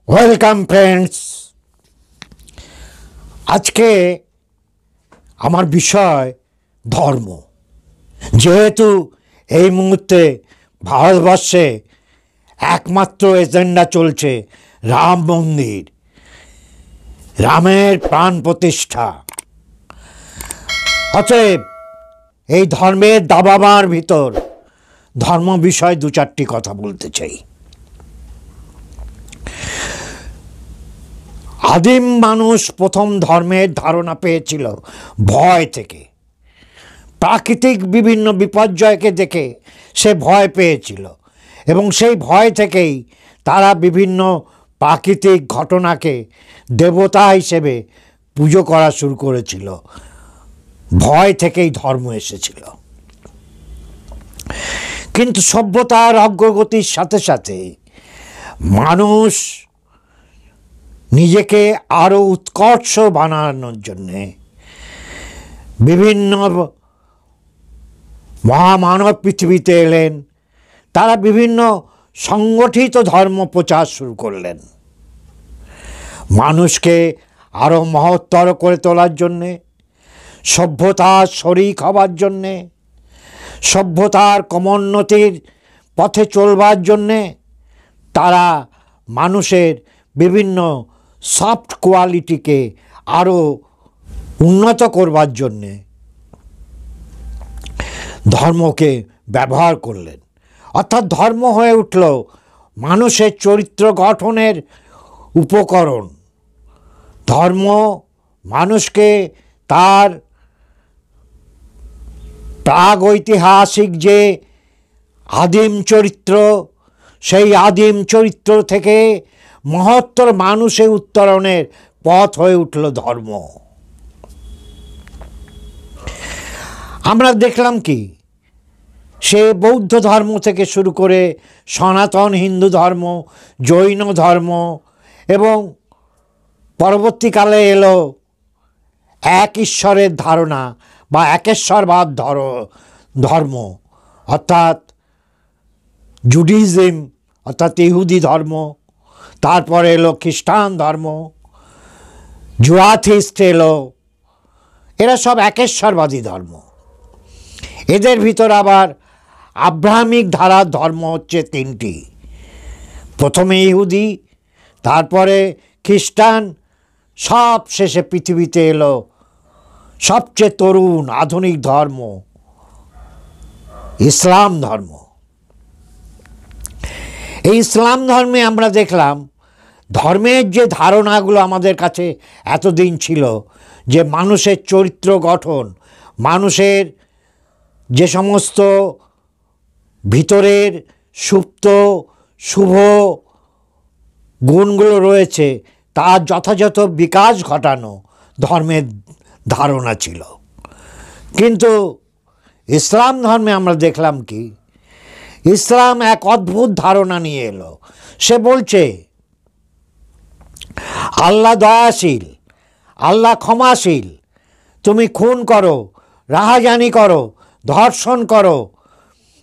Welcome friends. আজকে আমার বিষয় ধর্ম। যেহেতু এই মুহূর্তে ভারতবর্ষে একমাত্র এজেন্ডা চলছে রাম মন্দির, রামের প্রাণ প্রতিষ্ঠা, অতএব এই ধর্মের দাবাবার ভিতর ধর্ম বিষয় দু চারটি কথা বলতে চাই। আদিম মানুষ প্রথম ধর্মের ধারণা পেয়েছিল ভয় থেকে। প্রাকৃতিক বিভিন্ন বিপর্যয়কে দেখে সে ভয় পেয়েছিল এবং সেই ভয় থেকেই তারা বিভিন্ন প্রাকৃতিক ঘটনাকে দেবতা হিসেবে পুজো করা শুরু করেছিল। ভয় থেকেই ধর্ম এসেছিল। কিন্তু সভ্যতার অগ্রগতির সাথে সাথে মানুষ নিজেকে আরও উৎকর্ষ বানানোর জন্যে বিভিন্ন মহামানব পৃথিবীতে এলেন। তারা বিভিন্ন সংগঠিত ধর্ম প্রচার শুরু করলেন, মানুষকে আরও মহত্তর করে তোলার জন্যে, সভ্যতার শরিক হবার জন্যে, সভ্যতার ক্রমোন্নতির পথে চলবার জন্যে তারা মানুষের বিভিন্ন সফট কোয়ালিটিকে আরও উন্নত করবার জন্যে ধর্মকে ব্যবহার করলেন। অর্থাৎ ধর্ম হয়ে উঠল মানুষের চরিত্র গঠনের উপকরণ। ধর্ম মানুষকে তার প্রাগৈতিহাসিক যে আদিম চরিত্র, সেই আদিম চরিত্র থেকে মহত্তর মানুষে উত্তরণের পথ হয়ে উঠল ধর্ম। আমরা দেখলাম কি, সে বৌদ্ধ ধর্ম থেকে শুরু করে সনাতন হিন্দু ধর্ম, জৈন ধর্ম এবং পরবর্তীকালে এলো এক ঈশ্বরের ধারণা বা একেশ্বরবাদ ধর্ম, অর্থাৎ জুডিজম অর্থাৎ ইহুদি ধর্ম। তারপরে এলো খ্রিস্টান ধর্ম, জুয়াথিস্ট এলো। এরা সব একেশ্বরবাদী ধর্ম। এদের ভিতর আবার আব্রাহামিক ধারার ধর্ম হচ্ছে তিনটি। প্রথমে ইহুদি, তারপরে খ্রিস্টান, সব শেষে পৃথিবীতে এলো সবচেয়ে তরুণ আধুনিক ধর্ম ইসলাম ধর্ম। এই ইসলাম ধর্মে আমরা দেখলাম ধর্মের যে ধারণাগুলো আমাদের কাছে এতদিন ছিল, যে মানুষের চরিত্র গঠন, মানুষের যে সমস্ত ভিতরের সুপ্ত শুভ গুণগুলো রয়েছে তার যথাযথ বিকাশ ঘটানো ধর্মের ধারণা ছিল। কিন্তু ইসলাম ধর্মে আমরা দেখলাম কি, ইসলাম এক অদ্ভুত ধারণা নিয়ে এলো। সে বলছে আল্লাহ দয়াশীল, আল্লাহ ক্ষমাশীল। তুমি খুন করো, রাহাজানি করো, ধর্ষণ করো,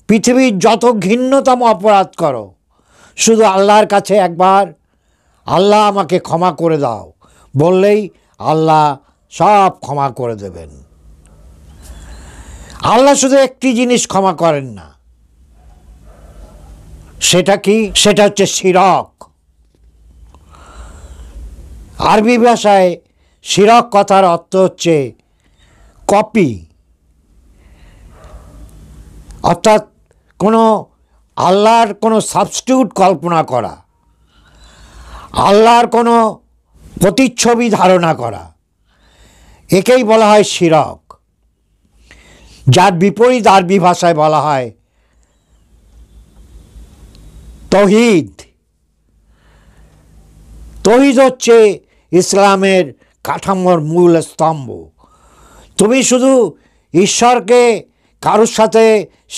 পৃথিবীর যত ঘৃণ্যতম অপরাধ করো, শুধু আল্লাহর কাছে একবার আল্লাহ আমাকে ক্ষমা করে দাও বললেই আল্লাহ সব ক্ষমা করে দেবেন। আল্লাহ শুধু একটি জিনিস ক্ষমা করেন না, সেটা কি? সেটা হচ্ছে শিরক। আরবি ভাষায় শিরক কথার অর্থ হচ্ছে কপি, অর্থাৎ কোনো আল্লাহর কোনো সাবস্টিটিউট কল্পনা করা, আল্লাহর কোনো প্রতিচ্ছবি ধারণা করা, একেই বলা হয় শিরক। যার বিপরীত আরবি ভাষায় বলা হয় তৌহিদ। তৌহিদ হচ্ছে ইসলামের কাঠামোর মূল স্তম্ভ। তুমি শুধু ঈশ্বরকে কারোর সাথে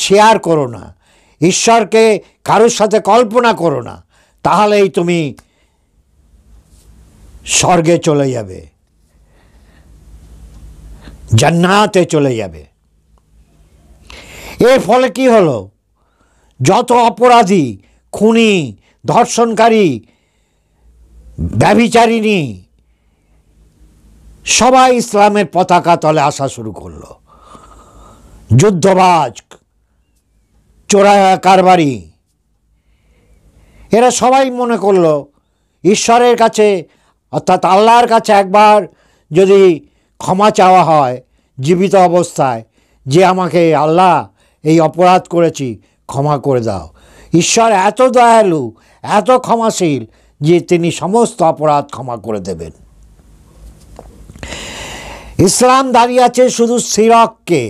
শেয়ার করো না, ঈশ্বরকে কারোর সাথে কল্পনা করো না, তাহলেই তুমি স্বর্গে চলে যাবে, জান্নাতে চলে যাবে। এর ফলে কি হলো? যত অপরাধী, খুনি, ধর্ষণকারী ব্যভিচারিণী সবাই ইসলামের পতাকা তলে আসা শুরু করলো। যুদ্ধবাজ, চোরা কারবারি, এরা সবাই মনে করলো ঈশ্বরের কাছে অর্থাৎ আল্লাহর কাছে একবার যদি ক্ষমা চাওয়া হয় জীবিত অবস্থায়, যে আমাকে আল্লাহ এই অপরাধ করেছি ক্ষমা করে দাও, ঈশ্বর এত দয়ালু, এত ক্ষমাশীল যে তিনি সমস্ত অপরাধ ক্ষমা করে দেবেন। ইসলাম দাঁড়িয়ে আছে শুধু শিরককে।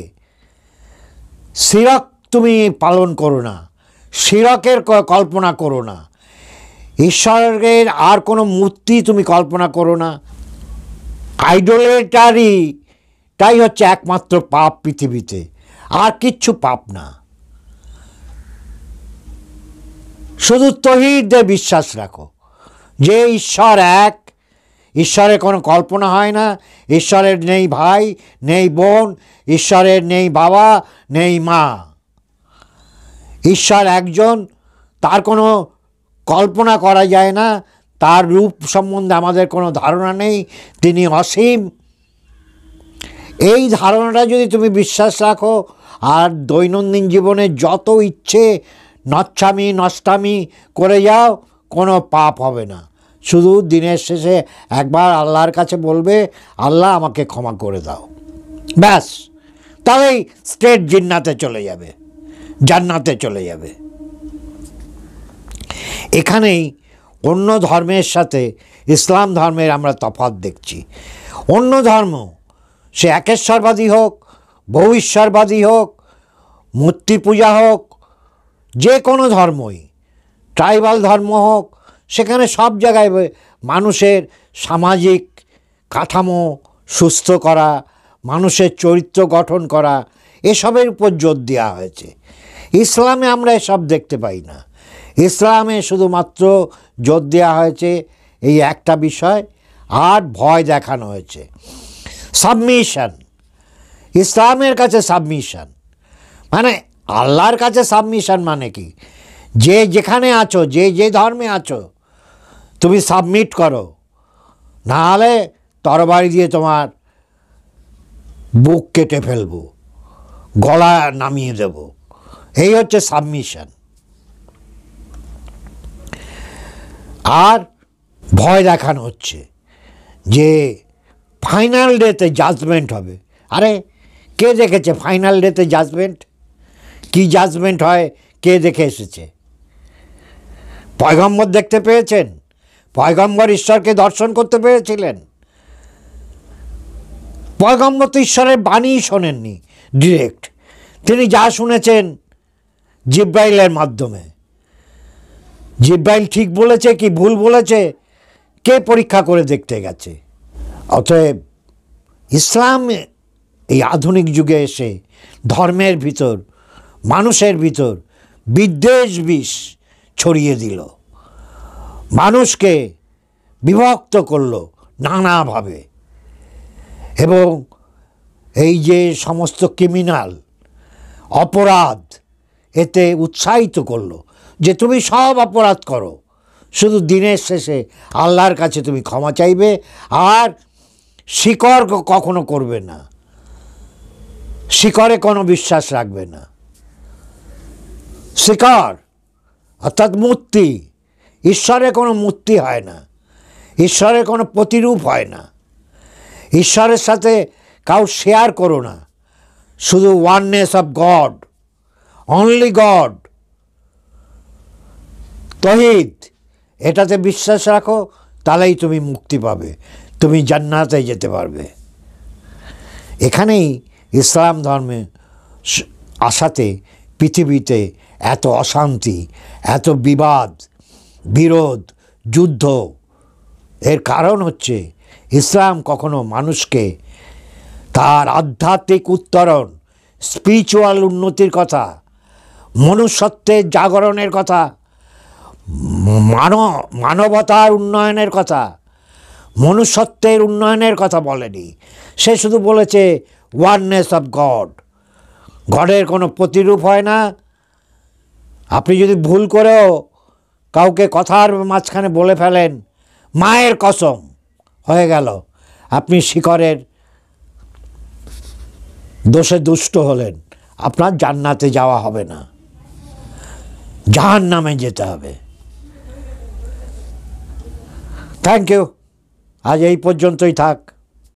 শিরক তুমি পালন করো না, শিরকের কল্পনা করো না, ঈশ্বরের আর কোনো মূর্তি তুমি কল্পনা করো না। আইডোলেটারিটাই হচ্ছে একমাত্র পাপ পৃথিবীতে, আর কিচ্ছু পাপ না। শুধু তৌহিদে বিশ্বাস রাখো যে ঈশ্বর এক, ঈশ্বরের কোনো কল্পনা হয় না, ঈশ্বরের নেই ভাই নেই বোন, ঈশ্বরের নেই বাবা নেই মা, ঈশ্বর একজন, তার কোনো কল্পনা করা যায় না, তার রূপ সম্বন্ধে আমাদের কোনো ধারণা নেই, তিনি অসীম। এই ধারণাটা যদি তুমি বিশ্বাস রাখো আর দৈনন্দিন জীবনে যত ইচ্ছে নচ্ছামি নষ্টামি করে যাও, কোনো পাপ হবে না। শুধু দিনের শেষে একবার আল্লাহর কাছে বলবে আল্লাহ আমাকে ক্ষমা করে দাও, ব্যাস, তাহলেই স্ট্রেট জিন্নাতে চলে যাবে, জান্নাতে চলে যাবে। এখানেই অন্য ধর্মের সাথে ইসলাম ধর্মের আমরা তফাৎ দেখছি। অন্য ধর্ম সে একেশ্বরবাদী হোক, বহু ঈশ্বরবাদী হোক, মূর্তি পূজা হোক, যে কোনো ধর্মই, ট্রাইবাল ধর্ম হোক, সেখানে সব জায়গায় মানুষের সামাজিক কাঠামো সুস্থ করা, মানুষের চরিত্র গঠন করা, এসবের উপর জোর দেওয়া হয়েছে। ইসলামে আমরা এসব দেখতে পাই না। ইসলামে শুধুমাত্র জোর দেওয়া হয়েছে এই একটা বিষয়, আর ভয় দেখানো হয়েছে সাবমিশন। ইসলামের কাছে সাবমিশন মানে আল্লাহর কাছে সাবমিশন মানে কি, যে যেখানে আছো, যে যে ধর্মে আছো, তুমি সাবমিট করো, নাহলে তরবারি দিয়ে তোমার বুক কেটে ফেলবো, গলা নামিয়ে দেব। এই হচ্ছে সাবমিশন। আর ভয় দেখানো হচ্ছে যে ফাইনাল ডেতে জাজমেন্ট হবে। আরে কে দেখেছে ফাইনাল ডেতে জাজমেন্ট? কি জাজমেন্ট হয় কে দেখে এসেছে? পয়গম্বর দেখতে পেয়েছেন? পয়গম্বর ঈশ্বরকে দর্শন করতে পেরেছিলেন? পয়গম্বর তো ঈশ্বরের বাণী শোনেননি ডিরেক্ট, তিনি যা শুনেছেন জিব্রাইলের মাধ্যমে। জিব্রাইল ঠিক বলেছে কি ভুল বলেছে কে পরীক্ষা করে দেখতে গেছে? অতএব ইসলাম এই আধুনিক যুগে এসে ধর্মের ভিতর, মানুষের ভিতর বিদ্বেষ বিষ ছড়িয়ে দিল, মানুষকে বিভক্ত করলো নানাভাবে, এবং এই যে সমস্ত ক্রিমিনাল অপরাধ এতে উৎসাহিত করলো যে তুমি সব অপরাধ করো, শুধু দিনের শেষে আল্লাহর কাছে তুমি ক্ষমা চাইবে, আর শিকড় কখনো করবে না, শিকড়ে কোনো বিশ্বাস রাখবে না। শিকড় অর্থাৎ মূর্তি, ঈশ্বরের কোনো মূর্তি হয় না, ঈশ্বরের কোনো প্রতিরূপ হয় না, ঈশ্বরের সাথে কাউ শেয়ার করো না, শুধু oneness of God, only God, তৌহিদ, এটাতে বিশ্বাস রাখো, তাহলেই তুমি মুক্তি পাবে, তুমি জান্নাতে যেতে পারবে। এখানেই ইসলাম ধর্মে আসাতে পৃথিবীতে এত অশান্তি, এত বিবাদ, বিরোধ, যুদ্ধ। এর কারণ হচ্ছে ইসলাম কখনো মানুষকে তার আধ্যাত্মিক উত্তরণ, স্পিরিচুয়াল উন্নতির কথা, মনুষ্যত্বের জাগরণের কথা, মানবতার উন্নয়নের কথা, মনুষ্যত্বের উন্নয়নের কথা বলেনি। সে শুধু বলেছে ওয়াননেস অফ গড, গডের কোনো প্রতিরূপ হয় না। আপনি যদি ভুল করেও কাউকে কথার মাঝখানে বলে ফেলেন মায়ের কসম হয়ে গেল আপনি শিকরের দোষে দুষ্ট হলেন, আপনার জান্নাতে যাওয়া হবে না, জাহান্নামে যেতে হবে। থ্যাংক ইউ, আজ এই পর্যন্তই থাক।